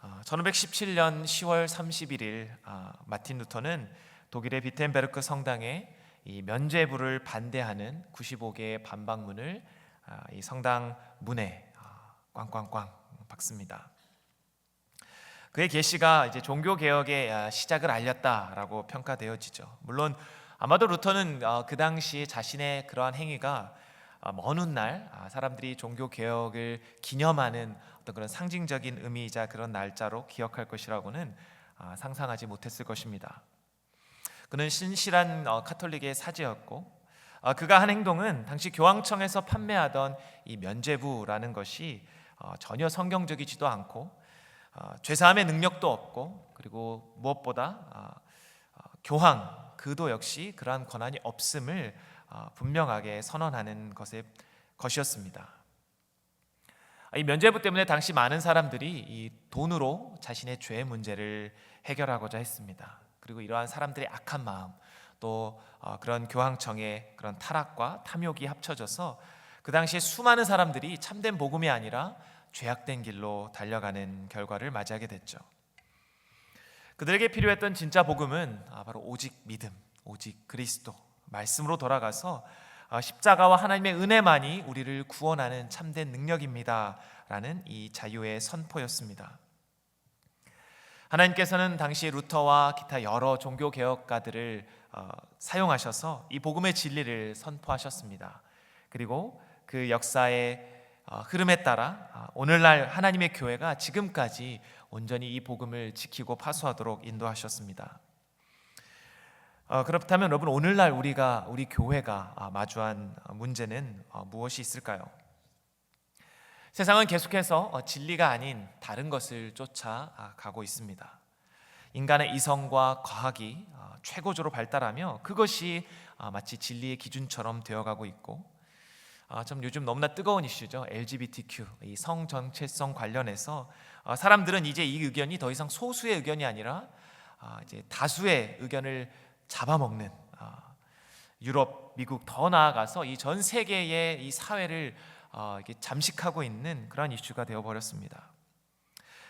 1517년 10월 31일 마틴 루터는 독일의 비텐베르크 성당에 이 면죄부를 반대하는 95개의 반박문을 이 성당 문에 꽝꽝꽝 박습니다. 그의 계시가 이제 종교 개혁의 시작을 알렸다라고 평가되어지죠. 물론 아마도 루터는 그 당시 자신의 그러한 행위가 먼 훗날 사람들이 종교 개혁을 기념하는 어떤 그런 상징적인 의미이자 그런 날짜로 기억할 것이라고는 상상하지 못했을 것입니다. 그는 신실한 카톨릭의 사제였고 그가 한 행동은 당시 교황청에서 판매하던 이 면죄부라는 것이 전혀 성경적이지도 않고 죄사함의 능력도 없고, 그리고 무엇보다 교황 그도 역시 그러한 권한이 없음을 분명하게 선언하는 것이었습니다. 이 면죄부 때문에 당시 많은 사람들이 이 돈으로 자신의 죄 문제를 해결하고자 했습니다. 그리고 이러한 사람들의 악한 마음, 또 그런 교황청의 그런 타락과 탐욕이 합쳐져서 그 당시에 수많은 사람들이 참된 복음이 아니라 죄악된 길로 달려가는 결과를 맞이하게 됐죠. 그들에게 필요했던 진짜 복음은 바로 오직 믿음, 오직 그리스도, 말씀으로 돌아가서 십자가와 하나님의 은혜만이 우리를 구원하는 참된 능력입니다 라는 이 자유의 선포였습니다. 하나님께서는 당시 루터와 기타 여러 종교개혁가들을 사용하셔서 이 복음의 진리를 선포하셨습니다. 그리고 그 역사의 흐름에 따라 오늘날 하나님의 교회가 지금까지 온전히 이 복음을 지키고 파수하도록 인도하셨습니다. 그렇다면 여러분, 오늘날 우리 교회가 마주한 문제는 무엇이 있을까요? 세상은 계속해서 진리가 아닌 다른 것을 쫓아가고 있습니다. 인간의 이성과 과학이 최고조로 발달하며 그것이 마치 진리의 기준처럼 되어가고 있고, 좀 요즘 너무나 뜨거운 이슈죠. LGBTQ, 이 성 정체성 관련해서 사람들은 이제 이 의견이 더 이상 소수의 의견이 아니라 이제 다수의 의견을 잡아먹는, 유럽, 미국 더 나아가서 이 전 세계의 이 사회를 이게 잠식하고 있는 그런 이슈가 되어버렸습니다.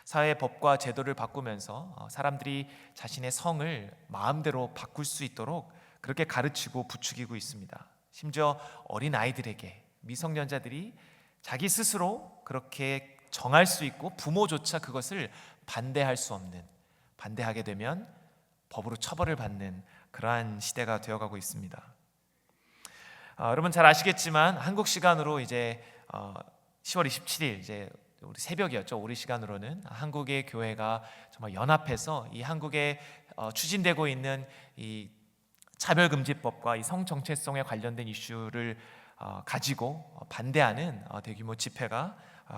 사회 법과 제도를 바꾸면서 사람들이 자신의 성을 마음대로 바꿀 수 있도록 그렇게 가르치고 부추기고 있습니다. 심지어 어린 아이들에게, 미성년자들이 자기 스스로 그렇게 정할 수 있고 부모조차 그것을 반대할 수 없는, 반대하게 되면 법으로 처벌을 받는 그러한 시대가 되어가고 있습니다. 여러분 잘 아시겠지만 한국 시간으로 이제 10월 27일 이제 우리 새벽이었죠. 우리 시간으로는 한국의 교회가 정말 연합해서 이 한국에 추진되고 있는 이 차별금지법과 이 성정체성에 관련된 이슈를 가지고 반대하는 대규모 집회가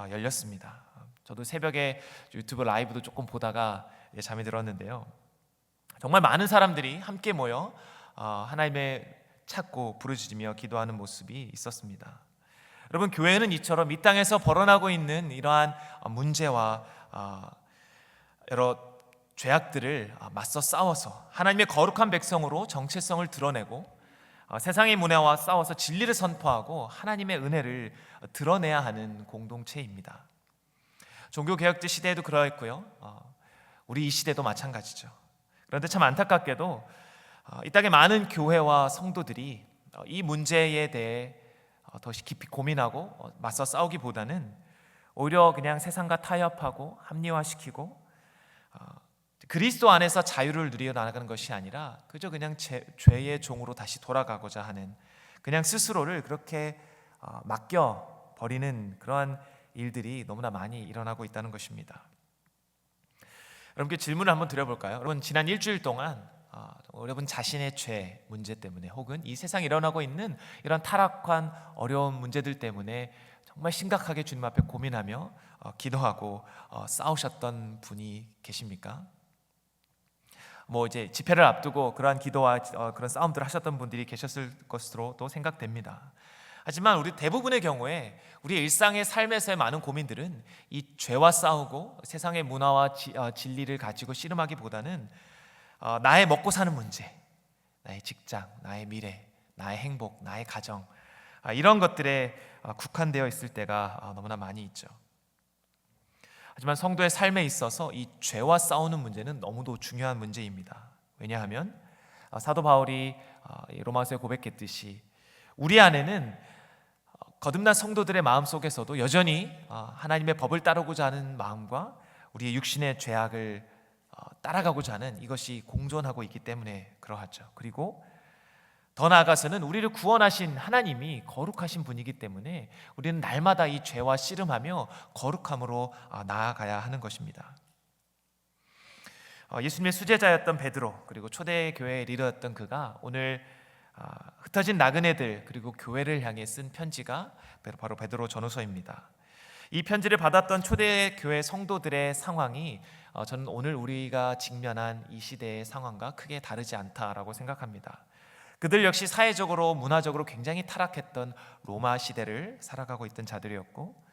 열렸습니다. 저도 새벽에 유튜브 라이브도 조금 보다가 잠이 들었는데요. 정말 많은 사람들이 함께 모여 하나님의 찾고 부르짖으며 기도하는 모습이 있었습니다. 여러분, 교회는 이처럼 이 땅에서 벌어나고 있는 이러한 문제와 여러 죄악들을 맞서 싸워서 하나님의 거룩한 백성으로 정체성을 드러내고 세상의 문화와 싸워서 진리를 선포하고 하나님의 은혜를 드러내야 하는 공동체입니다. 종교개혁제 시대에도 그러했고요, 우리 이 시대도 마찬가지죠. 그런데 참 안타깝게도 이 땅의 많은 교회와 성도들이 이 문제에 대해 더 깊이 고민하고 맞서 싸우기보다는 오히려 그냥 세상과 타협하고 합리화시키고 그리스도 안에서 자유를 누려 나가는 것이 아니라 그저 그냥 죄의 종으로 다시 돌아가고자 하는, 그냥 스스로를 그렇게 맡겨 버리는 그러한 일들이 너무나 많이 일어나고 있다는 것입니다. 여러분께 질문을 한번 드려볼까요? 여러분, 지난 일주일 동안 여러분 자신의 죄 문제 때문에 혹은 이 세상에 일어나고 있는 이런 타락한 어려운 문제들 때문에 정말 심각하게 주님 앞에 고민하며 기도하고 싸우셨던 분이 계십니까? 이제 집회를 앞두고 그러한 기도와 그런 싸움들을 하셨던 분들이 계셨을 것으로도 생각됩니다. 하지만 우리 대부분의 경우에 우리 일상의 삶에서의 많은 고민들은 이 죄와 싸우고 세상의 문화와 진리를 가지고 씨름하기보다는 나의 먹고 사는 문제, 나의 직장, 나의 미래, 나의 행복, 나의 가정, 이런 것들에 국한되어 있을 때가 너무나 많이 있죠. 하지만 성도의 삶에 있어서 이 죄와 싸우는 문제는 너무도 중요한 문제입니다. 왜냐하면 사도 바울이 로마서에 고백했듯이 우리 안에는 거듭난 성도들의 마음속에서도 여전히 하나님의 법을 따르고자 하는 마음과 우리의 육신의 죄악을 따라가고자 하는 이것이 공존하고 있기 때문에 그러하죠. 그리고 더 나아가서는 우리를 구원하신 하나님이 거룩하신 분이기 때문에 우리는 날마다 이 죄와 씨름하며 거룩함으로 나아가야 하는 것입니다. 예수님의 수제자였던 베드로, 그리고 초대교회의 리더였던 그가 오늘 흩어진 나그네들 그리고 교회를 향해 쓴 편지가 바로 베드로 전후서입니다. 이 편지를 받았던 초대교회 성도들의 상황이 저는 오늘 우리가 직면한 이 시대의 상황과 크게 다르지 않다라고 생각합니다. 그들 역시 사회적으로 문화적으로 굉장히 타락했던 로마 시대를 살아가고 있던 자들이었고,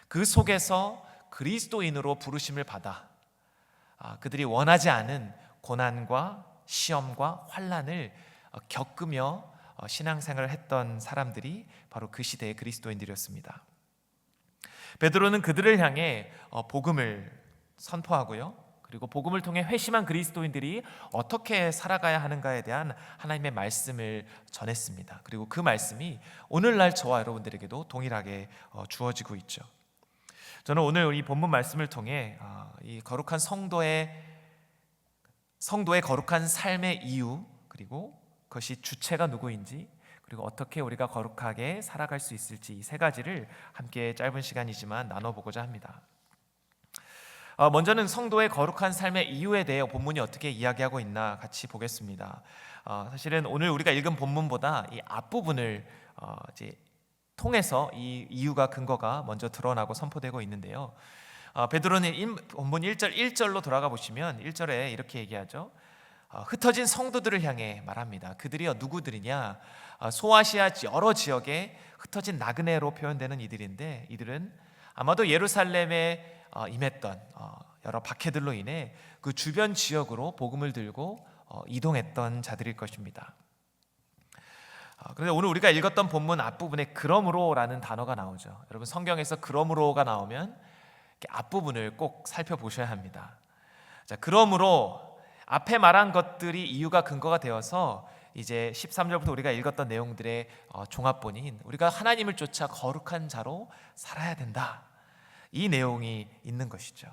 그 속에서 그리스도인으로 부르심을 받아 그들이 원하지 않은 고난과 시험과 환난을 겪으며 신앙생활을 했던 사람들이 바로 그 시대의 그리스도인들이었습니다. 베드로는 그들을 향해 복음을 선포하고요, 그리고 복음을 통해 회심한 그리스도인들이 어떻게 살아가야 하는가에 대한 하나님의 말씀을 전했습니다. 그리고 그 말씀이 오늘날 저와 여러분들에게도 동일하게 주어지고 있죠. 저는 오늘 이 본문 말씀을 통해 이 거룩한 성도의 거룩한 삶의 이유, 그리고 그것이 주체가 누구인지, 그리고 어떻게 우리가 거룩하게 살아갈 수 있을지 이 세 가지를 함께 짧은 시간이지만 나눠보고자 합니다. 먼저는 성도의 거룩한 삶의 이유에 대해 본문이 어떻게 이야기하고 있나 같이 보겠습니다. 사실은 오늘 우리가 읽은 본문보다 이 앞부분을 이제 통해서 이 이유가 근거가 먼저 드러나고 선포되고 있는데요. 베드로는 본문 1절로 돌아가 보시면 1절에 이렇게 얘기하죠. 흩어진 성도들을 향해 말합니다. 그들이 누구들이냐? 소아시아 여러 지역에 흩어진 나그네로 표현되는 이들인데, 이들은 아마도 예루살렘에 임했던 여러 박해들로 인해 그 주변 지역으로 복음을 들고 이동했던 자들일 것입니다. 그런데 오늘 우리가 읽었던 본문 앞부분에 그러므로라는 단어가 나오죠. 여러분, 성경에서 그러므로가 나오면 앞부분을 꼭 살펴보셔야 합니다. 자, 그러므로 앞에 말한 것들이 이유가 근거가 되어서 이제 13절부터 우리가 읽었던 내용들의 종합본인 우리가 하나님을 쫓아 거룩한 자로 살아야 된다, 이 내용이 있는 것이죠.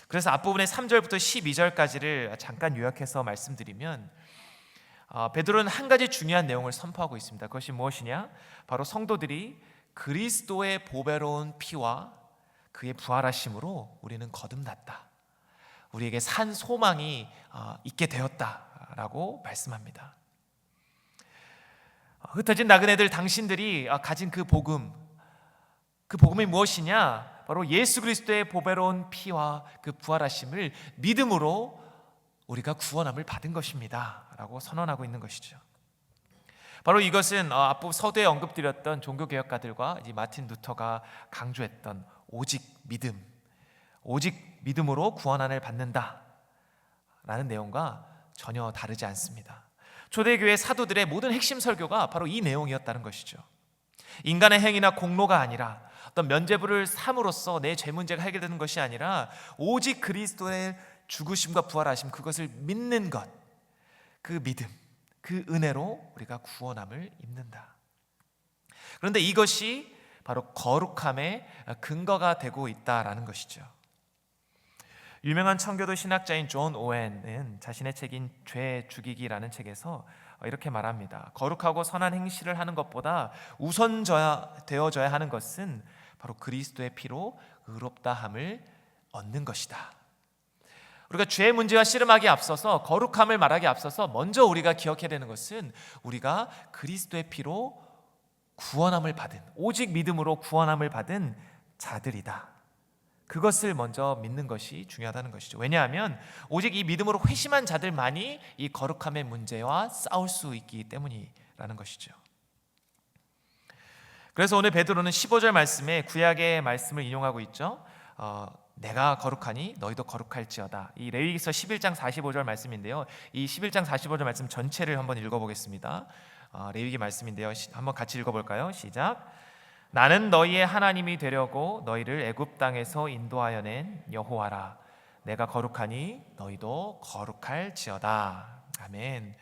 그래서 앞부분의 3절부터 12절까지를 잠깐 요약해서 말씀드리면 베드로는 한 가지 중요한 내용을 선포하고 있습니다. 그것이 무엇이냐? 바로 성도들이 그리스도의 보배로운 피와 그의 부활하심으로 우리는 거듭났다, 우리에게 산 소망이 있게 되었다라고 말씀합니다. 흩어진 나그네들, 당신들이 가진 그 복음이 무엇이냐? 바로 예수 그리스도의 보배로운 피와 그 부활하심을 믿음으로 우리가 구원함을 받은 것입니다 라고 선언하고 있는 것이죠. 바로 이것은 앞부 서두에 언급드렸던 종교개혁가들과 이제 마틴 루터가 강조했던 오직 믿음으로 구원함을 받는다 라는 내용과 전혀 다르지 않습니다. 초대교회 사도들의 모든 핵심 설교가 바로 이 내용이었다는 것이죠. 인간의 행위나 공로가 아니라 어떤 면죄부를 삼으로써 내 죄 문제가 해결되는 것이 아니라 오직 그리스도의 죽으심과 부활하심, 그것을 믿는 것, 그 믿음, 그 은혜로 우리가 구원함을 입는다. 그런데 이것이 바로 거룩함의 근거가 되고 있다라는 것이죠. 유명한 청교도 신학자인 존 오웬은 자신의 책인 죄 죽이기라는 책에서 이렇게 말합니다. 거룩하고 선한 행실을 하는 것보다 우선되어져야 하는 것은 바로 그리스도의 피로 의롭다함을 얻는 것이다. 우리가 죄의 문제와 씨름하기에 앞서서, 거룩함을 말하기에 앞서서 먼저 우리가 기억해야 되는 것은 우리가 그리스도의 피로 구원함을 받은, 오직 믿음으로 구원함을 받은 자들이다. 그것을 먼저 믿는 것이 중요하다는 것이죠. 왜냐하면 오직 이 믿음으로 회심한 자들만이 이 거룩함의 문제와 싸울 수 있기 때문이라는 것이죠. 그래서 오늘 베드로는 15절 말씀에 구약의 말씀을 인용하고 있죠. 내가 거룩하니 너희도 거룩할지어다. 이 레위기서 11장 45절 말씀인데요. 이 11장 45절 말씀 전체를 한번 읽어보겠습니다. 레위기 말씀인데요. 한번 같이 읽어볼까요? 시작. 나는 너희의 하나님이 되려고 너희를 애굽 땅에서 인도하여 낸 여호와라. 내가 거룩하니 너희도 거룩할지어다. 아멘.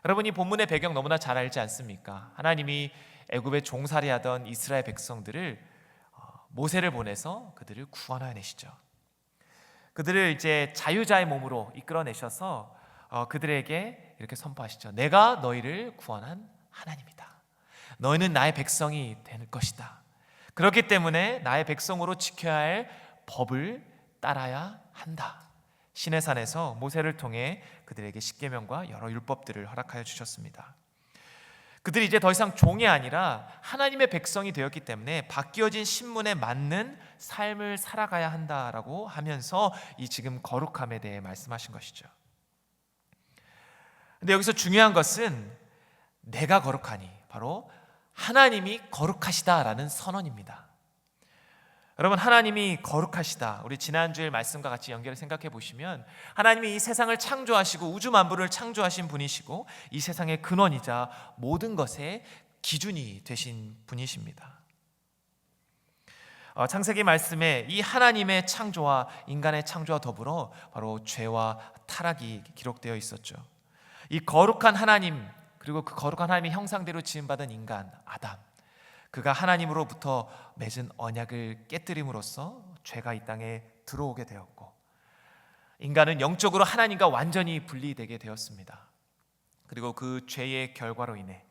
여러분, 이 본문의 배경 너무나 잘 알지 않습니까? 하나님이 애굽에 종살이하던 이스라엘 백성들을 모세를 보내서 그들을 구원하여 내시죠. 그들을 이제 자유자의 몸으로 이끌어내셔서 그들에게 이렇게 선포하시죠. 내가 너희를 구원한 하나님이다. 너희는 나의 백성이 될 것이다. 그렇기 때문에 나의 백성으로 지켜야 할 법을 따라야 한다. 시내산에서 모세를 통해 그들에게 십계명과 여러 율법들을 허락하여 주셨습니다. 그들이 이제 더 이상 종이 아니라 하나님의 백성이 되었기 때문에 바뀌어진 신분에 맞는 삶을 살아가야 한다라고 하면서 이 지금 거룩함에 대해 말씀하신 것이죠. 근데 여기서 중요한 것은 내가 거룩하니, 바로 하나님이 거룩하시다라는 선언입니다. 여러분, 하나님이 거룩하시다, 우리 지난주의 말씀과 같이 연결해 생각해 보시면 하나님이 이 세상을 창조하시고 우주 만물을 창조하신 분이시고 이 세상의 근원이자 모든 것의 기준이 되신 분이십니다. 창세기 말씀에 이 하나님의 창조와 인간의 창조와 더불어 바로 죄와 타락이 기록되어 있었죠. 이 거룩한 하나님, 그리고 그 거룩한 하나님의 형상대로 지음받은 인간 아담, 그가 하나님으로부터 맺은 언약을 깨뜨림으로써 죄가 이 땅에 들어오게 되었고 인간은 영적으로 하나님과 완전히 분리되게 되었습니다. 그리고 그 죄의 결과로 인해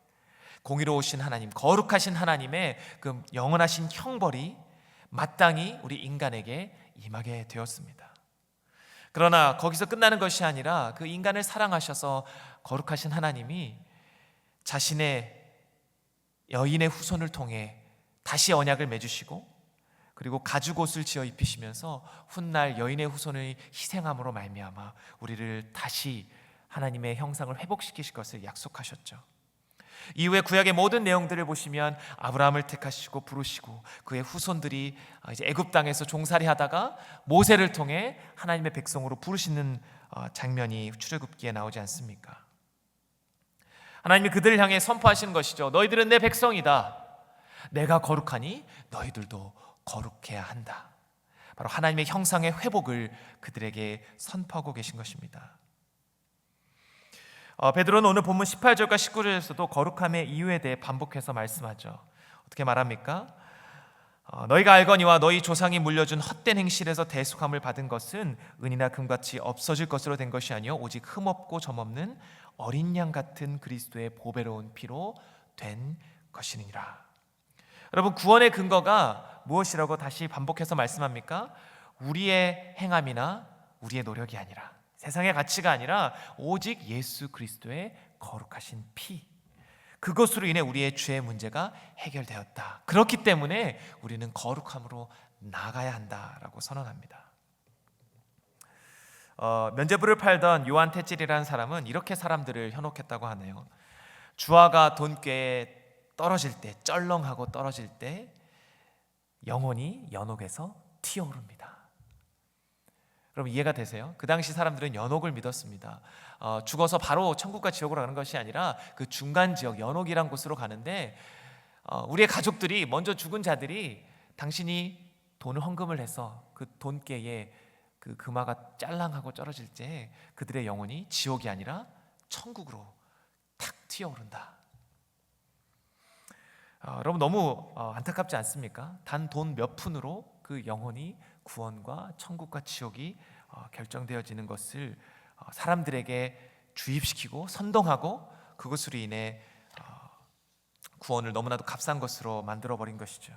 공의로우신 하나님, 거룩하신 하나님의 그 영원하신 형벌이 마땅히 우리 인간에게 임하게 되었습니다. 그러나 거기서 끝나는 것이 아니라 그 인간을 사랑하셔서 거룩하신 하나님이 자신의 여인의 후손을 통해 다시 언약을 맺으시고 그리고 가죽옷을 지어 입히시면서 훗날 여인의 후손의 희생함으로 말미암아 우리를 다시 하나님의 형상을 회복시키실 것을 약속하셨죠. 이후에 구약의 모든 내용들을 보시면 아브라함을 택하시고 부르시고 그의 후손들이 이제 애굽 땅에서 종살이하다가 모세를 통해 하나님의 백성으로 부르시는 장면이 출애굽기에 나오지 않습니까? 하나님이 그들을 향해 선포하시는 것이죠. 너희들은 내 백성이다. 내가 거룩하니 너희들도 거룩해야 한다. 바로 하나님의 형상의 회복을 그들에게 선포하고 계신 것입니다. 베드로는 오늘 본문 18절과 19절에서도 거룩함의 이유에 대해 반복해서 말씀하죠. 어떻게 말합니까? 너희가 알거니와 너희 조상이 물려준 헛된 행실에서 대속함을 받은 것은 은이나 금같이 없어질 것으로 된 것이 아니요 오직 흠없고 점없는 어린 양 같은 그리스도의 보배로운 피로 된 것이니라. 여러분, 구원의 근거가 무엇이라고 다시 반복해서 말씀합니까? 우리의 행함이나 우리의 노력이 아니라, 세상의 가치가 아니라 오직 예수 그리스도의 거룩하신 피, 그것으로 인해 우리의 죄의 문제가 해결되었다. 그렇기 때문에 우리는 거룩함으로 나아가야 한다라고 선언합니다. 면죄부를 팔던 요한 태찔이라는 사람은 이렇게 사람들을 현혹했다고 하네요. 주화가 돈꾀에 떨어질 때, 쩔렁하고 떨어질 때 영혼이 연옥에서 튀어오릅니다. 여러분, 이해가 되세요? 그 당시 사람들은 연옥을 믿었습니다. 죽어서 바로 천국과 지옥으로 가는 것이 아니라 그 중간 지역 연옥이란 곳으로 가는데 우리의 가족들이, 먼저 죽은 자들이 당신이 돈을 헌금을 해서 그 돈깨에 그 금화가 짤랑하고 떨어질 때 그들의 영혼이 지옥이 아니라 천국으로 탁 튀어오른다. 여러분, 너무 안타깝지 않습니까? 단 돈 몇 푼으로 그 영혼이 구원과 천국과 지옥이 결정되어지는 것을 사람들에게 주입시키고 선동하고 그것으로 인해 구원을 너무나도 값싼 것으로 만들어버린 것이죠.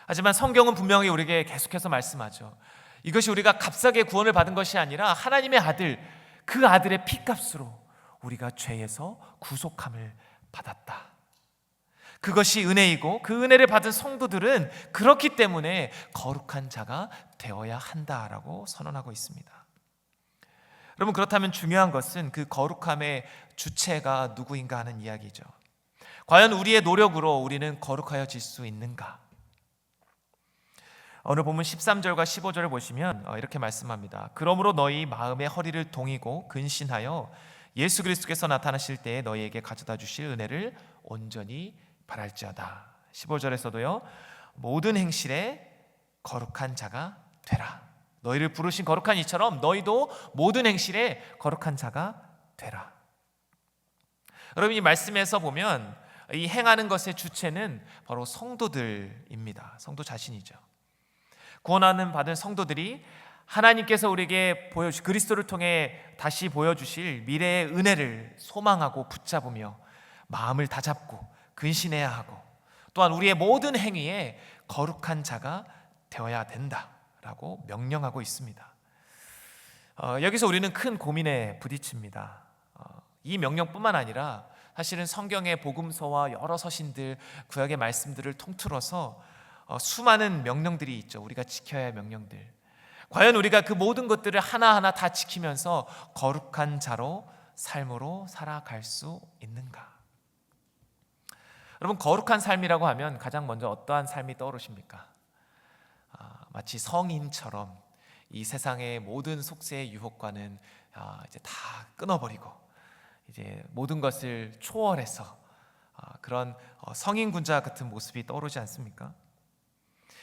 하지만 성경은 분명히 우리에게 계속해서 말씀하죠. 이것이 우리가 값싸게 구원을 받은 것이 아니라 하나님의 아들, 그 아들의 피값으로 우리가 죄에서 구속함을 받았다. 그것이 은혜이고 그 은혜를 받은 성도들은 그렇기 때문에 거룩한 자가 되어야 한다라고 선언하고 있습니다. 여러분, 그렇다면 중요한 것은 그 거룩함의 주체가 누구인가 하는 이야기죠. 과연 우리의 노력으로 우리는 거룩하여질 수 있는가? 오늘 본문 13절과 15절을 보시면 이렇게 말씀합니다. 그러므로 너희 마음의 허리를 동이고 근신하여 예수 그리스도께서 나타나실 때에 너희에게 가져다 주실 은혜를 온전히 바랄지어다. 15절에서도요. 모든 행실에 거룩한 자가 되라. 너희를 부르신 거룩한 이처럼 너희도 모든 행실에 거룩한 자가 되라. 여러분, 이 말씀에서 보면 이 행하는 것의 주체는 바로 성도들입니다. 성도 자신이죠. 구원하는 받은 성도들이 하나님께서 우리에게 보여주신 그리스도를 통해 다시 보여주실 미래의 은혜를 소망하고 붙잡으며 마음을 다잡고 근신해야 하고, 또한 우리의 모든 행위에 거룩한 자가 되어야 된다라고 명령하고 있습니다. 여기서 우리는 큰 고민에 부딪힙니다. 이 명령뿐만 아니라 사실은 성경의 복음서와 여러 서신들, 구약의 말씀들을 통틀어서 수많은 명령들이 있죠. 우리가 지켜야 할 명령들. 과연 우리가 그 모든 것들을 하나하나 다 지키면서 거룩한 자로 삶으로 살아갈 수 있는가? 여러분, 거룩한 삶이라고 하면 가장 먼저 어떠한 삶이 떠오르십니까? 마치 성인처럼 이 세상의 모든 속세의 유혹과는 이제 다 끊어버리고 이제 모든 것을 초월해서 그런 성인군자 같은 모습이 떠오르지 않습니까?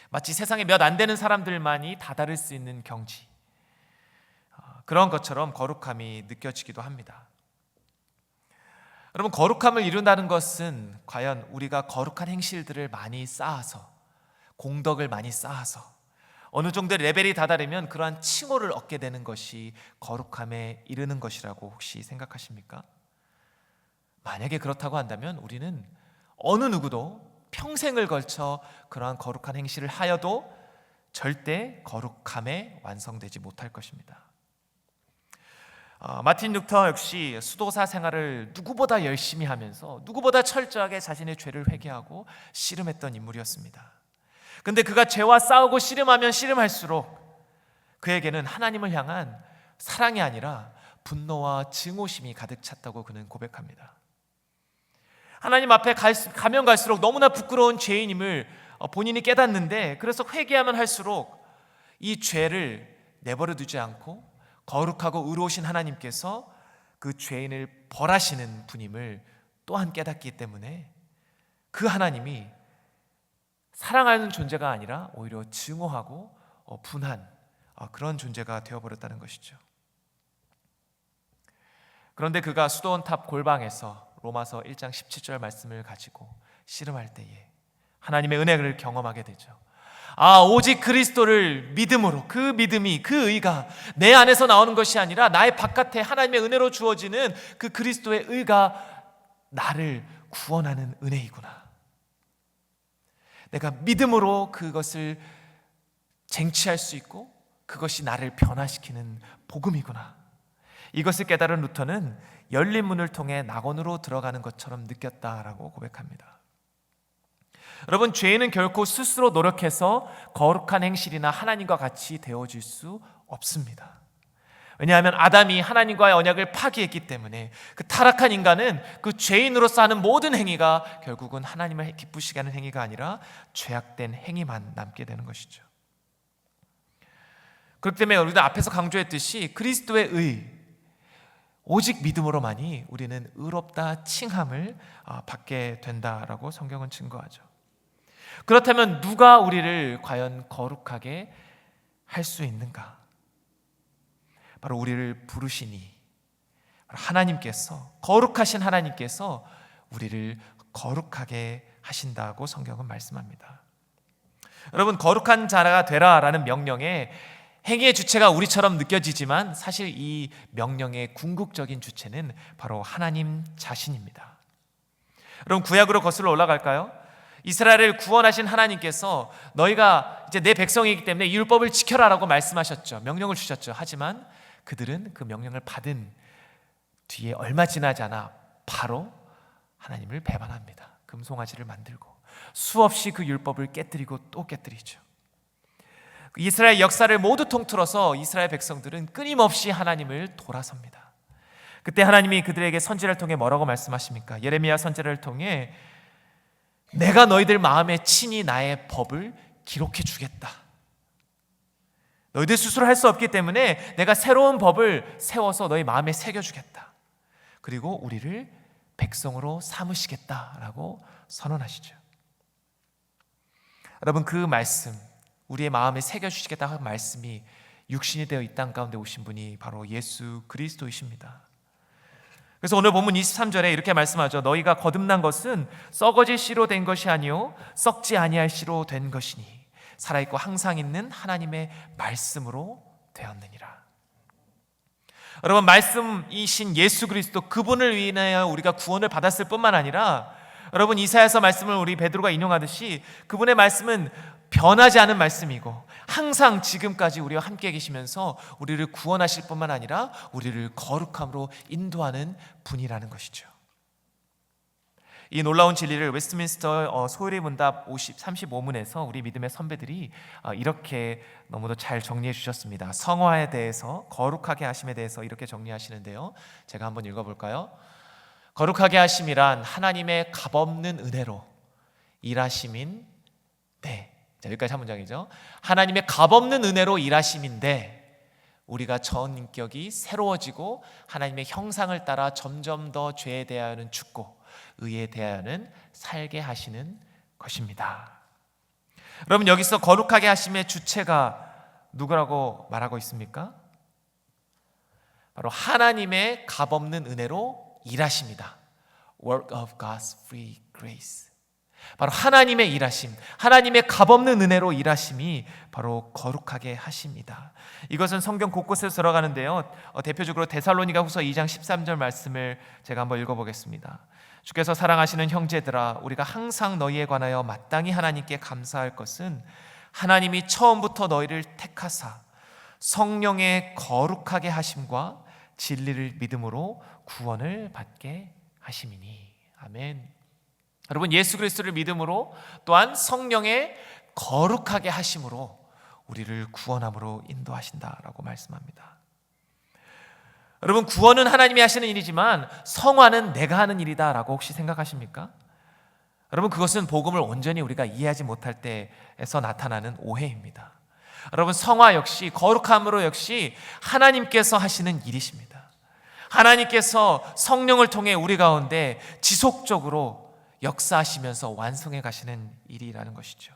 마치 세상에 몇 안 되는 사람들만이 다다를 수 있는 경지, 그런 것처럼 거룩함이 느껴지기도 합니다. 여러분, 거룩함을 이룬다는 것은 과연 우리가 거룩한 행실들을 많이 쌓아서, 공덕을 많이 쌓아서 어느 정도의 레벨이 다다르면 그러한 칭호를 얻게 되는 것이 거룩함에 이르는 것이라고 혹시 생각하십니까? 만약에 그렇다고 한다면 우리는 어느 누구도 평생을 걸쳐 그러한 거룩한 행실을 하여도 절대 거룩함에 완성되지 못할 것입니다. 마틴 루터 역시 수도사 생활을 누구보다 열심히 하면서 누구보다 철저하게 자신의 죄를 회개하고 씨름했던 인물이었습니다. 근데 그가 죄와 싸우고 씨름하면 씨름할수록 그에게는 하나님을 향한 사랑이 아니라 분노와 증오심이 가득 찼다고 그는 고백합니다. 하나님 앞에 가면 갈수록 너무나 부끄러운 죄인임을 본인이 깨닫는데, 그래서 회개하면 할수록 이 죄를 내버려 두지 않고 거룩하고 의로우신 하나님께서 그 죄인을 벌하시는 분임을 또한 깨닫기 때문에 그 하나님이 사랑하는 존재가 아니라 오히려 증오하고 분한, 그런 존재가 되어버렸다는 것이죠. 그런데 그가 수도원탑 골방에서 로마서 1장 17절 말씀을 가지고 씨름할 때에 하나님의 은혜를 경험하게 되죠. 오직 그리스도를 믿음으로, 그 믿음이, 그 의가 내 안에서 나오는 것이 아니라 나의 바깥에 하나님의 은혜로 주어지는 그 그리스도의 의가 나를 구원하는 은혜이구나. 내가 믿음으로 그것을 쟁취할 수 있고 그것이 나를 변화시키는 복음이구나. 이것을 깨달은 루터는 열린 문을 통해 낙원으로 들어가는 것처럼 느꼈다라고 고백합니다. 여러분, 죄인은 결코 스스로 노력해서 거룩한 행실이나 하나님과 같이 되어질 수 없습니다. 왜냐하면 아담이 하나님과의 언약을 파기했기 때문에 그 타락한 인간은 그 죄인으로서 하는 모든 행위가 결국은 하나님을 기쁘시게 하는 행위가 아니라 죄악된 행위만 남게 되는 것이죠. 그렇기 때문에 우리가 앞에서 강조했듯이 그리스도의 의, 오직 믿음으로만이 우리는 의롭다 칭함을 받게 된다라고 성경은 증거하죠. 그렇다면 누가 우리를 과연 거룩하게 할 수 있는가? 바로 우리를 부르시니 하나님께서, 거룩하신 하나님께서 우리를 거룩하게 하신다고 성경은 말씀합니다. 여러분, 거룩한 자가 되라라는 명령에 행위의 주체가 우리처럼 느껴지지만 사실 이 명령의 궁극적인 주체는 바로 하나님 자신입니다. 여러분, 구약으로 거슬러 올라갈까요? 이스라엘을 구원하신 하나님께서 너희가 이제 내 백성이기 때문에 이 율법을 지켜라라고 말씀하셨죠. 명령을 주셨죠. 하지만 그들은 그 명령을 받은 뒤에 얼마 지나지 않아 바로 하나님을 배반합니다. 금송아지를 만들고 수없이 그 율법을 깨뜨리고 또 깨뜨리죠. 이스라엘 역사를 모두 통틀어서 이스라엘 백성들은 끊임없이 하나님을 돌아섭니다. 그때 하나님이 그들에게 선지자를 통해 뭐라고 말씀하십니까? 예레미야 선지자를 통해 내가 너희들 마음에 친히 나의 법을 기록해 주겠다. 너희들 스스로 할 수 없기 때문에 내가 새로운 법을 세워서 너희 마음에 새겨주겠다. 그리고 우리를 백성으로 삼으시겠다라고 선언하시죠. 여러분, 그 말씀, 우리의 마음에 새겨주시겠다 한 말씀이 육신이 되어 이 땅 가운데 오신 분이 바로 예수 그리스도이십니다. 그래서 오늘 본문 23절에 이렇게 말씀하죠. 너희가 거듭난 것은 썩어질 씨로 된 것이 아니요 썩지 아니할 씨로 된 것이니 살아있고 항상 있는 하나님의 말씀으로 되었느니라. 여러분, 말씀이신 예수 그리스도, 그분을 위하여 우리가 구원을 받았을 뿐만 아니라, 여러분, 이사야서 말씀을 우리 베드로가 인용하듯이 그분의 말씀은 변하지 않은 말씀이고 항상 지금까지 우리와 함께 계시면서 우리를 구원하실 뿐만 아니라 우리를 거룩함으로 인도하는 분이라는 것이죠. 이 놀라운 진리를 웨스트민스터 소요리 문답 35문에서 우리 믿음의 선배들이 이렇게 너무도 잘 정리해 주셨습니다. 성화에 대해서, 거룩하게 하심에 대해서 이렇게 정리하시는데요, 제가 한번 읽어볼까요? 거룩하게 하심이란 하나님의 값없는 은혜로 일하심인 네. 자, 여기까지 한 문장이죠. 하나님의 값없는 은혜로 일하심인데 우리가 전인격이 새로워지고 하나님의 형상을 따라 점점 더 죄에 대하여는 죽고 의에 대하여는 살게 하시는 것입니다. 여러분, 여기서 거룩하게 하심의 주체가 누구라고 말하고 있습니까? 바로 하나님의 값없는 은혜로 일하십니다. Work of God's free grace. 바로 하나님의 일하심, 하나님의 값없는 은혜로 일하심이 바로 거룩하게 하십니다. 이것은 성경 곳곳에서 들어가는데요, 대표적으로 데살로니가 후서 2장 13절 말씀을 제가 한번 읽어보겠습니다. 주께서 사랑하시는 형제들아, 우리가 항상 너희에 관하여 마땅히 하나님께 감사할 것은 하나님이 처음부터 너희를 택하사 성령의 거룩하게 하심과 진리를 믿음으로 구원을 받게 하심이니. 아멘. 여러분, 예수 그리스도를 믿음으로 또한 성령의 거룩하게 하심으로 우리를 구원함으로 인도하신다라고 말씀합니다. 여러분, 구원은 하나님이 하시는 일이지만 성화는 내가 하는 일이다라고 혹시 생각하십니까? 여러분, 그것은 복음을 온전히 우리가 이해하지 못할 때에서 나타나는 오해입니다. 여러분, 성화 역시, 거룩함으로 역시 하나님께서 하시는 일이십니다. 하나님께서 성령을 통해 우리 가운데 지속적으로 역사하시면서 완성해 가시는 일이라는 것이죠.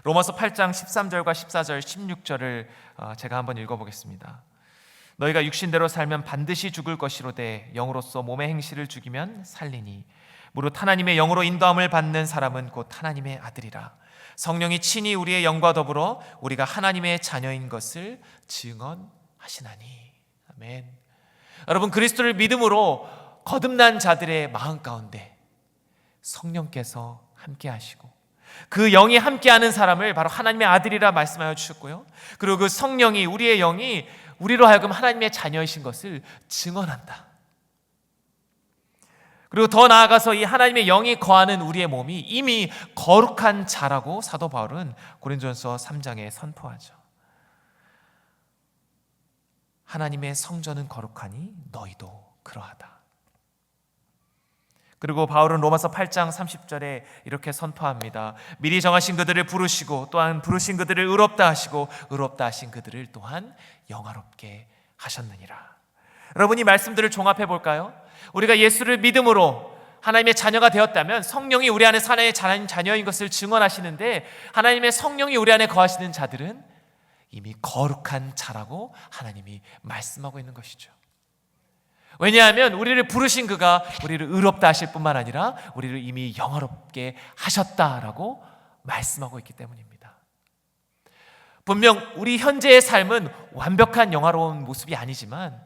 로마서 8장 13절과 14절 16절을 제가 한번 읽어보겠습니다. 너희가 육신대로 살면 반드시 죽을 것이로되 영으로서 몸의 행실을 죽이면 살리니 무릇 하나님의 영으로 인도함을 받는 사람은 곧 하나님의 아들이라. 성령이 친히 우리의 영과 더불어 우리가 하나님의 자녀인 것을 증언하시나니. 아멘. 여러분, 그리스도를 믿음으로 거듭난 자들의 마음 가운데 성령께서 함께 하시고 그 영이 함께하는 사람을 바로 하나님의 아들이라 말씀하여 주셨고요, 그리고 그 성령이, 우리의 영이 우리로 하여금 하나님의 자녀이신 것을 증언한다. 그리고 더 나아가서 이 하나님의 영이 거하는 우리의 몸이 이미 거룩한 자라고 사도 바울은 고린도전서 3장에 선포하죠. 하나님의 성전은 거룩하니 너희도 그러하다. 그리고 바울은 로마서 8장 30절에 이렇게 선포합니다. 미리 정하신 그들을 부르시고 또한 부르신 그들을 의롭다 하시고 의롭다 하신 그들을 또한 영화롭게 하셨느니라. 여러분, 이 말씀들을 종합해 볼까요? 우리가 예수를 믿음으로 하나님의 자녀가 되었다면 성령이 우리 안에 하나님의 자녀인 것을 증언하시는데, 하나님의 성령이 우리 안에 거하시는 자들은 이미 거룩한 자라고 하나님이 말씀하고 있는 것이죠. 왜냐하면 우리를 부르신 그가 우리를 의롭다 하실 뿐만 아니라 우리를 이미 영화롭게 하셨다라고 말씀하고 있기 때문입니다. 분명 우리 현재의 삶은 완벽한 영화로운 모습이 아니지만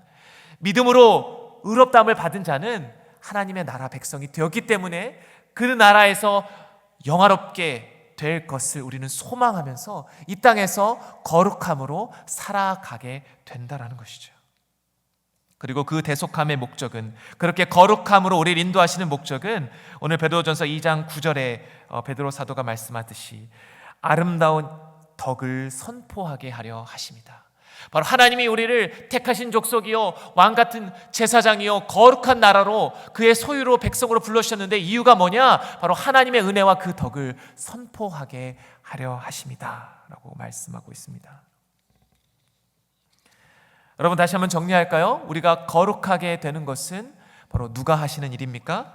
믿음으로 의롭다함을 받은 자는 하나님의 나라 백성이 되었기 때문에 그 나라에서 영화롭게 될 것을 우리는 소망하면서 이 땅에서 거룩함으로 살아가게 된다라는 것이죠. 그리고 그 대속함의 목적은, 그렇게 거룩함으로 우리를 인도하시는 목적은 오늘 베드로전서 2장 9절에 베드로 사도가 말씀하듯이 아름다운 덕을 선포하게 하려 하십니다. 바로 하나님이 우리를 택하신 족속이요 왕같은 제사장이요 거룩한 나라로 그의 소유로 백성으로 불러주셨는데 이유가 뭐냐? 바로 하나님의 은혜와 그 덕을 선포하게 하려 하십니다 라고 말씀하고 있습니다. 여러분, 다시 한번 정리할까요? 우리가 거룩하게 되는 것은 바로 누가 하시는 일입니까?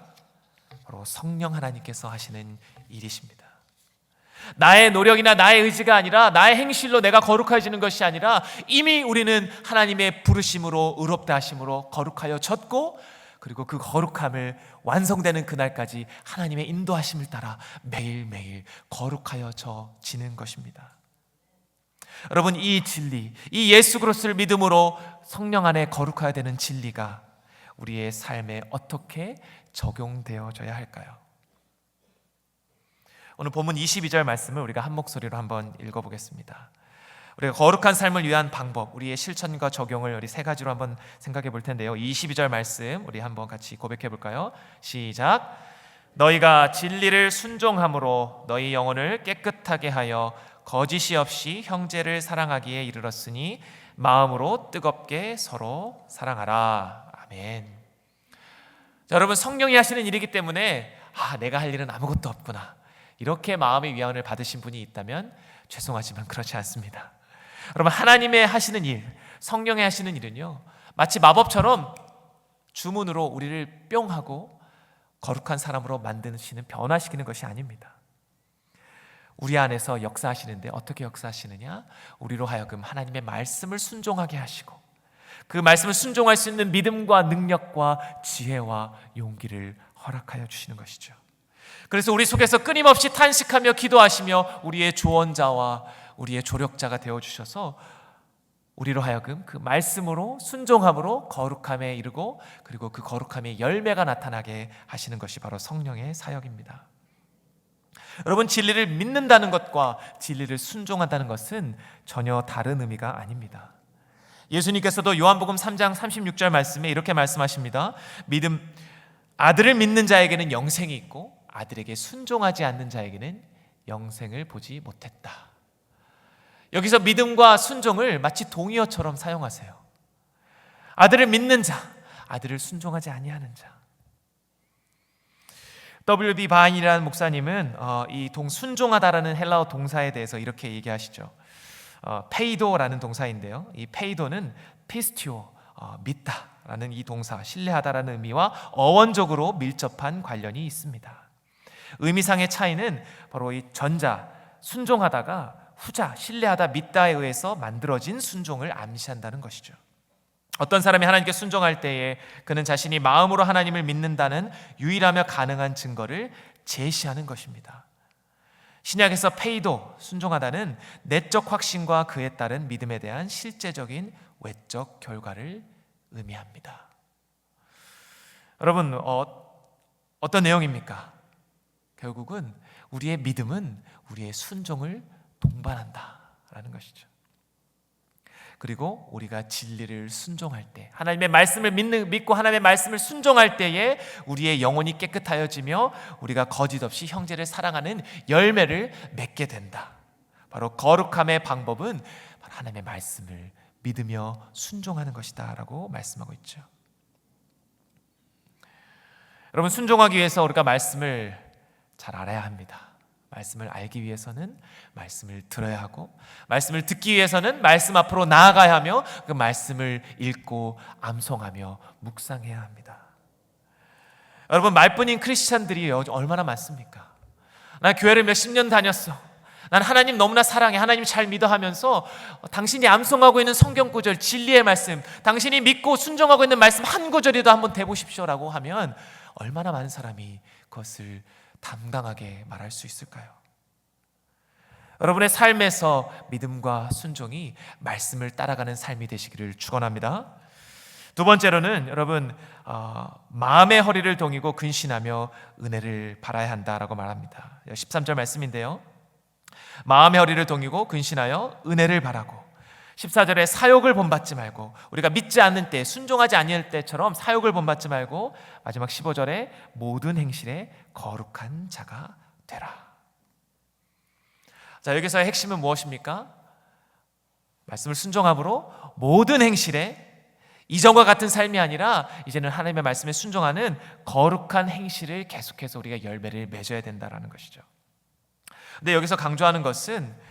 바로 성령 하나님께서 하시는 일이십니다. 나의 노력이나 나의 의지가 아니라 나의 행실로 내가 거룩해지는 것이 아니라 이미 우리는 하나님의 부르심으로 의롭다 하심으로 거룩하여졌고, 그리고 그 거룩함을 완성되는 그날까지 하나님의 인도하심을 따라 매일매일 거룩하여지는 것입니다. 여러분, 이 진리, 이 예수 그리스도를 믿음으로 성령 안에 거룩해야 되는 진리가 우리의 삶에 어떻게 적용되어져야 할까요? 오늘 본문 22절 말씀을 우리가 한 목소리로 한번 읽어보겠습니다. 우리가 거룩한 삶을 위한 방법, 우리의 실천과 적용을 우리 세 가지로 한번 생각해 볼 텐데요. 22절 말씀 우리 한번 같이 고백해 볼까요? 시작. 너희가 진리를 순종함으로 너희 영혼을 깨끗하게 하여 거짓이 없이 형제를 사랑하기에 이르렀으니 마음으로 뜨겁게 서로 사랑하라. 아멘. 자, 여러분, 성령이 하시는 일이기 때문에 내가 할 일은 아무것도 없구나, 이렇게 마음의 위안을 받으신 분이 있다면 죄송하지만 그렇지 않습니다. 여러분, 하나님의 하시는 일, 성령의 하시는 일은요, 마치 마법처럼 주문으로 우리를 뿅 하고 거룩한 사람으로 만드시는, 변화시키는 것이 아닙니다. 우리 안에서 역사하시는데 어떻게 역사하시느냐? 우리로 하여금 하나님의 말씀을 순종하게 하시고 그 말씀을 순종할 수 있는 믿음과 능력과 지혜와 용기를 허락하여 주시는 것이죠. 그래서 우리 속에서 끊임없이 탄식하며 기도하시며 우리의 조언자와 우리의 조력자가 되어주셔서 우리로 하여금 그 말씀으로 순종함으로 거룩함에 이르고, 그리고 그 거룩함의 열매가 나타나게 하시는 것이 바로 성령의 사역입니다. 여러분, 진리를 믿는다는 것과 진리를 순종한다는 것은 전혀 다른 의미가 아닙니다. 예수님께서도 요한복음 3장 36절 말씀에 이렇게 말씀하십니다. 아들을 믿는 자에게는 영생이 있고 아들에게 순종하지 않는 자에게는 영생을 보지 못했다. 여기서 믿음과 순종을 마치 동의어처럼 사용하세요. 아들을 믿는 자, 아들을 순종하지 아니하는 자. W.B. 바인이라는 목사님은 이 순종하다라는 헬라어 동사에 대해서 이렇게 얘기하시죠. 페이도라는 동사인데요, 이 페이도는 피스티오, 믿다라는 이 동사, 신뢰하다라는 의미와 어원적으로 밀접한 관련이 있습니다. 의미상의 차이는 바로 이 전자, 순종하다가 후자, 신뢰하다, 믿다에 의해서 만들어진 순종을 암시한다는 것이죠. 어떤 사람이 하나님께 순종할 때에 그는 자신이 마음으로 하나님을 믿는다는 유일하며 가능한 증거를 제시하는 것입니다. 신약에서 페이도, 순종하다는 내적 확신과 그에 따른 믿음에 대한 실제적인 외적 결과를 의미합니다. 여러분, 어떤 내용입니까? 결국은 우리의 믿음은 우리의 순종을 동반한다라는 것이죠. 그리고 우리가 진리를 순종할 때, 하나님의 말씀을 믿고 하나님의 말씀을 순종할 때에 우리의 영혼이 깨끗하여지며 우리가 거짓 없이 형제를 사랑하는 열매를 맺게 된다. 바로 거룩함의 방법은 바로 하나님의 말씀을 믿으며 순종하는 것이다 라고 말씀하고 있죠. 여러분, 순종하기 위해서 우리가 말씀을 잘 알아야 합니다. 말씀을 알기 위해서는 말씀을 들어야 하고, 말씀을 듣기 위해서는 말씀 앞으로 나아가야 하며 그 말씀을 읽고 암송하며 묵상해야 합니다. 여러분, 말뿐인 크리스찬들이 얼마나 많습니까? 난 교회를 몇십 년 다녔어, 난 하나님 너무나 사랑해, 하나님 잘 믿어 하면서 당신이 암송하고 있는 성경 구절, 진리의 말씀, 당신이 믿고 순종하고 있는 말씀 한 구절이라도 한번 대보십시오라고 하면 얼마나 많은 사람이 그것을 담당하게 말할 수 있을까요? 여러분의 삶에서 믿음과 순종이 말씀을 따라가는 삶이 되시기를 축원합니다. 두 번째로는 여러분, 마음의 허리를 동이고 근신하며 은혜를 바라야 한다라고 말합니다. 13절 말씀인데요, 마음의 허리를 동이고 근신하여 은혜를 바라고, 14절에 사욕을 본받지 말고, 우리가 믿지 않는 때, 순종하지 아니할 때처럼 사욕을 본받지 말고, 마지막 15절에 모든 행실에 거룩한 자가 되라. 자, 여기서의 핵심은 무엇입니까? 말씀을 순종함으로 모든 행실에, 이전과 같은 삶이 아니라 이제는 하나님의 말씀에 순종하는 거룩한 행실을 계속해서 우리가 열매를 맺어야 된다는 것이죠. 근데 여기서 강조하는 것은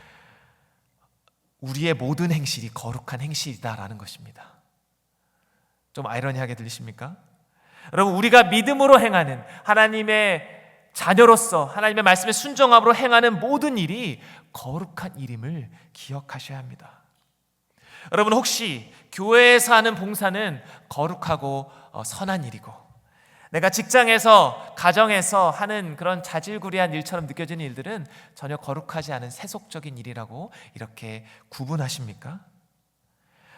우리의 모든 행실이 거룩한 행실이다라는 것입니다. 좀 아이러니하게 들리십니까? 여러분, 우리가 믿음으로 행하는 하나님의 자녀로서 하나님의 말씀에 순종함으로 행하는 모든 일이 거룩한 일임을 기억하셔야 합니다. 여러분, 혹시 교회에서 하는 봉사는 거룩하고 선한 일이고, 내가 직장에서 가정에서 하는 그런 자질구레한 일처럼 느껴지는 일들은 전혀 거룩하지 않은 세속적인 일이라고 이렇게 구분하십니까?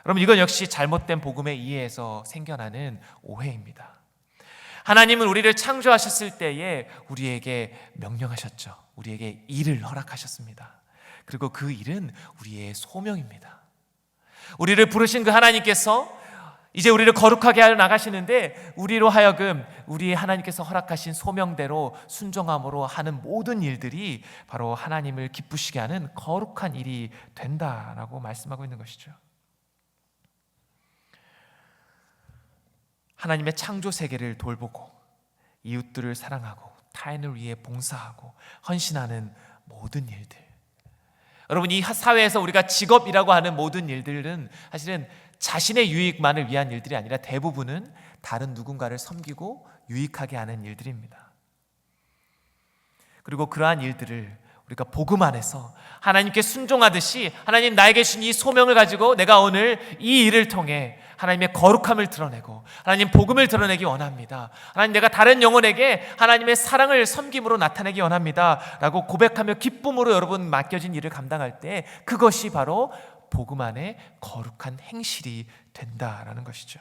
여러분, 이건 역시 잘못된 복음의 이해에서 생겨나는 오해입니다. 하나님은 우리를 창조하셨을 때에 우리에게 명령하셨죠. 우리에게 일을 허락하셨습니다. 그리고 그 일은 우리의 소명입니다. 우리를 부르신 그 하나님께서 이제 우리를 거룩하게 하여 나가시는데, 우리로 하여금 우리 하나님께서 허락하신 소명대로 순종함으로 하는 모든 일들이 바로 하나님을 기쁘시게 하는 거룩한 일이 된다라고 말씀하고 있는 것이죠. 하나님의 창조 세계를 돌보고 이웃들을 사랑하고 타인을 위해 봉사하고 헌신하는 모든 일들, 여러분, 이 사회에서 우리가 직업이라고 하는 모든 일들은 사실은 자신의 유익만을 위한 일들이 아니라 대부분은 다른 누군가를 섬기고 유익하게 하는 일들입니다. 그리고 그러한 일들을 우리가 복음 안에서 하나님께 순종하듯이, 하나님 나에게 주신 이 소명을 가지고 내가 오늘 이 일을 통해 하나님의 거룩함을 드러내고 하나님 복음을 드러내기 원합니다. 하나님, 내가 다른 영혼에게 하나님의 사랑을 섬김으로 나타내기 원합니다 라고 고백하며 기쁨으로 여러분 맡겨진 일을 감당할 때, 그것이 바로 복음 안에 거룩한 행실이 된다라는 것이죠.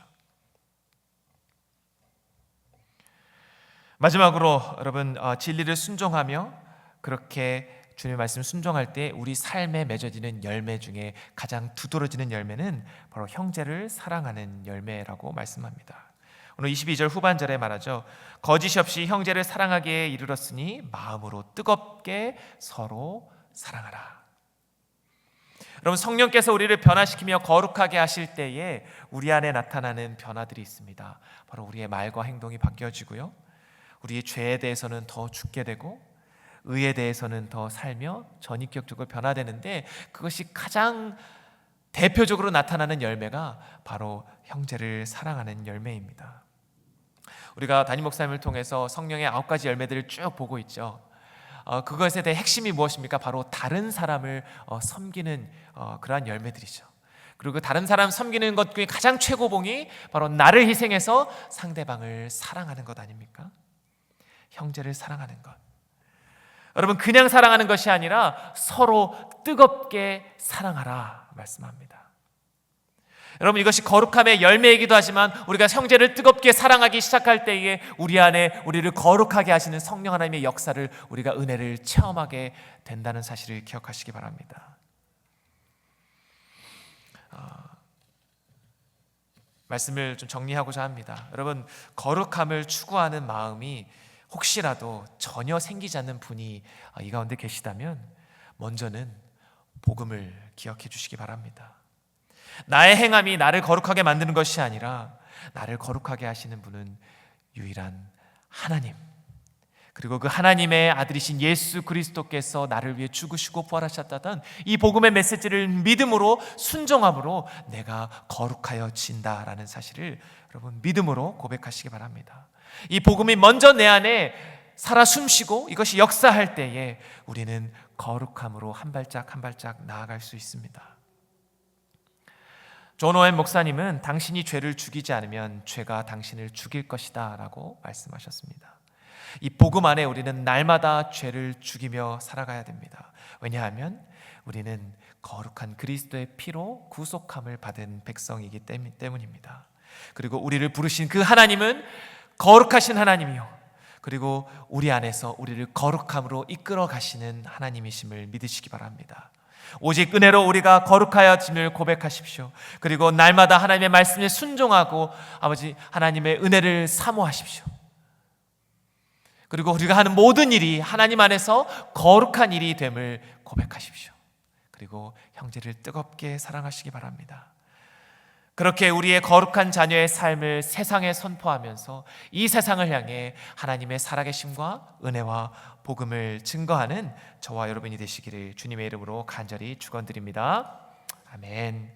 마지막으로 여러분, 진리를 순종하며 그렇게 주님의 말씀 순종할 때 우리 삶에 맺어지는 열매 중에 가장 두드러지는 열매는 바로 형제를 사랑하는 열매라고 말씀합니다. 오늘 22절 후반절에 말하죠. 거짓이 없이 형제를 사랑하기에 이르렀으니 마음으로 뜨겁게 서로 사랑하라. 여러분, 성령께서 우리를 변화시키며 거룩하게 하실 때에 우리 안에 나타나는 변화들이 있습니다. 바로 우리의 말과 행동이 바뀌어지고요, 우리의 죄에 대해서는 더 죽게 되고 의에 대해서는 더 살며 전인격적으로 변화되는데, 그것이 가장 대표적으로 나타나는 열매가 바로 형제를 사랑하는 열매입니다. 우리가 담임 목사님을 통해서 성령의 9가지 열매들을 쭉 보고 있죠. 그것에 대해 핵심이 무엇입니까? 바로 다른 사람을 섬기는 그러한 열매들이죠. 그리고 다른 사람 섬기는 것 중에 가장 최고봉이 바로 나를 희생해서 상대방을 사랑하는 것 아닙니까? 형제를 사랑하는 것. 여러분, 그냥 사랑하는 것이 아니라 서로 뜨겁게 사랑하라 말씀합니다. 여러분, 이것이 거룩함의 열매이기도 하지만 우리가 형제를 뜨겁게 사랑하기 시작할 때에 우리 안에 우리를 거룩하게 하시는 성령 하나님의 역사를, 우리가 은혜를 체험하게 된다는 사실을 기억하시기 바랍니다. 말씀을 좀 정리하고자 합니다. 여러분, 거룩함을 추구하는 마음이 혹시라도 전혀 생기지 않는 분이 이 가운데 계시다면 먼저는 복음을 기억해 주시기 바랍니다. 나의 행함이 나를 거룩하게 만드는 것이 아니라 나를 거룩하게 하시는 분은 유일한 하나님, 그리고 그 하나님의 아들이신 예수 그리스도께서 나를 위해 죽으시고 부활하셨다던 이 복음의 메시지를 믿음으로 순종함으로 내가 거룩하여진다라는 사실을 여러분 믿음으로 고백하시기 바랍니다. 이 복음이 먼저 내 안에 살아 숨쉬고 이것이 역사할 때에 우리는 거룩함으로 한 발짝 한 발짝 나아갈 수 있습니다. 존 오웬 목사님은 당신이 죄를 죽이지 않으면 죄가 당신을 죽일 것이다 라고 말씀하셨습니다. 이 복음 안에 우리는 날마다 죄를 죽이며 살아가야 됩니다. 왜냐하면 우리는 거룩한 그리스도의 피로 구속함을 받은 백성이기 때문입니다. 그리고 우리를 부르신 그 하나님은 거룩하신 하나님이요, 그리고 우리 안에서 우리를 거룩함으로 이끌어 가시는 하나님이심을 믿으시기 바랍니다. 오직 은혜로 우리가 거룩하여짐을 고백하십시오. 그리고 날마다 하나님의 말씀에 순종하고 아버지 하나님의 은혜를 사모하십시오. 그리고 우리가 하는 모든 일이 하나님 안에서 거룩한 일이 됨을 고백하십시오. 그리고 형제를 뜨겁게 사랑하시기 바랍니다. 그렇게 우리의 거룩한 자녀의 삶을 세상에 선포하면서 이 세상을 향해 하나님의 살아계심과 은혜와 복음을 증거하는 저와 여러분이 되시기를 주님의 이름으로 간절히 축원드립니다. 아멘.